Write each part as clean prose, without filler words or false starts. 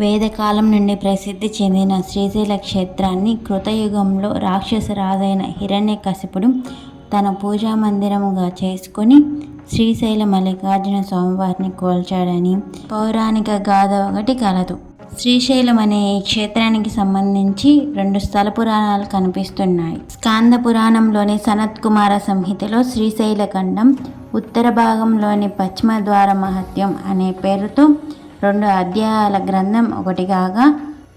వేదకాలం నుండి ప్రసిద్ధి చెందిన శ్రీశైల క్షేత్రాన్ని కృతయుగంలో రాక్షస రాజైన హిరణ్యకశిపుడు తన పూజా మందిరముగా చేసుకొని శ్రీశైల మల్లికార్జున స్వామివారిని కొల్చాడని పౌరాణిక గాథ ఒకటి కలదు. శ్రీశైలం అనే ఈ క్షేత్రానికి సంబంధించి 2 స్థల పురాణాలు కనిపిస్తున్నాయి. స్కాంద పురాణంలోని సనత్ కుమార సంహితలో శ్రీశైల ఖండం ఉత్తర భాగంలోని పశ్చిమ ద్వార మహత్యం అనే పేరుతో 2 అధ్యాయాల గ్రంథం ఒకటి కాగా,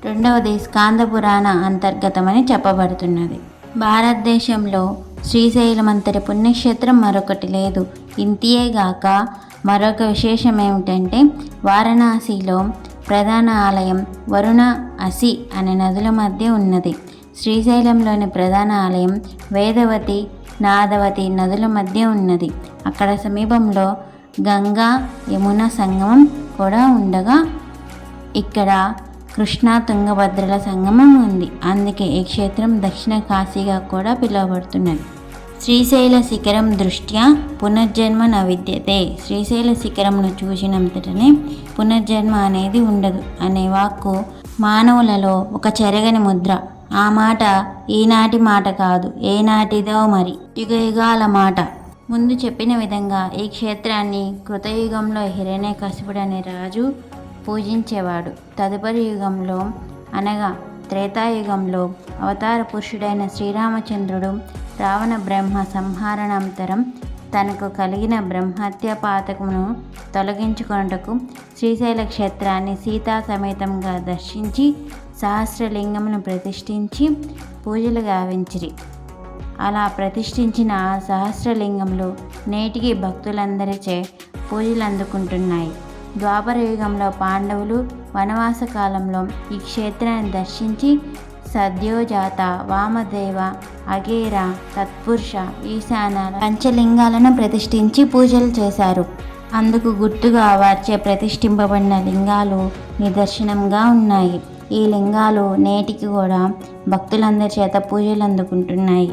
రెండవది స్కాంద పురాణ అంతర్గతమని చెప్పబడుతున్నది. భారతదేశంలో శ్రీశైలం అంతటి పుణ్యక్షేత్రం మరొకటి లేదు. ఇంతియేగాక మరొక విశేషం ఏమిటంటే, వారణాసిలో ప్రధాన ఆలయం వరుణ, అసి అనే నదుల మధ్య ఉన్నది. శ్రీశైలంలోని ప్రధాన ఆలయం వేదవతి, నాదవతి నదుల మధ్య ఉన్నది. అక్కడ సమీపంలో గంగా, యమున సంగమం కూడా ఉండగా, ఇక్కడ కృష్ణా, తుంగభద్రల సంగమం ఉంది. అందుకే ఈ క్షేత్రం దక్షిణ కాశీగా కూడా పిలువబడుతున్నది. శ్రీశైల శిఖరం దృష్ట్యా పునర్జన్మ న విద్యతే. శ్రీశైల శిఖరంను చూసినంతటనే పునర్జన్మ అనేది ఉండదు అనే వాక్కు మానవులలో ఒక చెరగని ముద్ర. ఆ మాట ఈనాటి మాట కాదు, ఏనాటిదో మరి యుగయుగాల మాట. ముందు చెప్పిన విధంగా ఈ క్షేత్రాన్ని కృతయుగంలో హిరణ్యకశిపుడు అనే రాజు పూజించేవాడు. తదుపరి యుగంలో అనగా త్రేతాయుగంలో అవతార పురుషుడైన శ్రీరామచంద్రుడు రావణ బ్రహ్మ సంహారణానంతరం తనకు కలిగిన బ్రహ్మహత్య పాతకమును తొలగించుకొనుటకు శ్రీశైల క్షేత్రాన్ని సీతా సమేతంగా దర్శించి సహస్రలింగమును ప్రతిష్ఠించి పూజలు గావించిరి. అలా ప్రతిష్ఠించిన ఆ సహస్రలింగములు నేటికి భక్తులందరిచే పూజలు అందుకుంటున్నాయి. ద్వాపర యుగంలో పాండవులు వనవాస కాలంలో ఈ క్షేత్రాన్ని దర్శించి సద్యోజాత, వామదేవ, అగేర, తత్పురుష, ఈశాన పంచలింగాలను ప్రతిష్ఠించి పూజలు చేశారు. అందుకు గుర్తుగా వారిచే ప్రతిష్ఠింపబడిన లింగాలు నిదర్శనంగా ఉన్నాయి. ఈ లింగాలు నేటికి కూడా భక్తులందరి చేత పూజలు అందుకుంటున్నాయి.